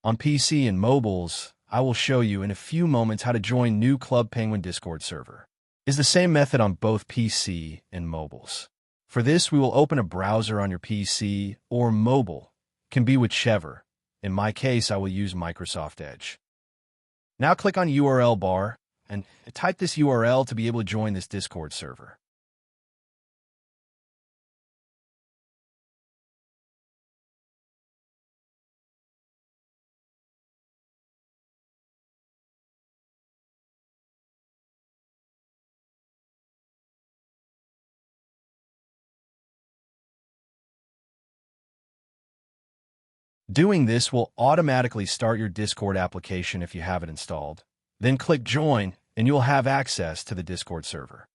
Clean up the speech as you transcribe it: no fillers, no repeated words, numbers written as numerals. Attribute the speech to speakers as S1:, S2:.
S1: On PC and mobiles, I will show you in a few moments how to join new Club Penguin Discord server. It's the same method on both PC and mobiles. For this, we will open a browser on your PC or mobile. It can be whichever. In my case, I will use Microsoft Edge. Now click on URL bar and type this URL to be able to join this Discord server. Doing this will automatically start your Discord application if you have it installed. Then click Join, and you will have access to the Discord server.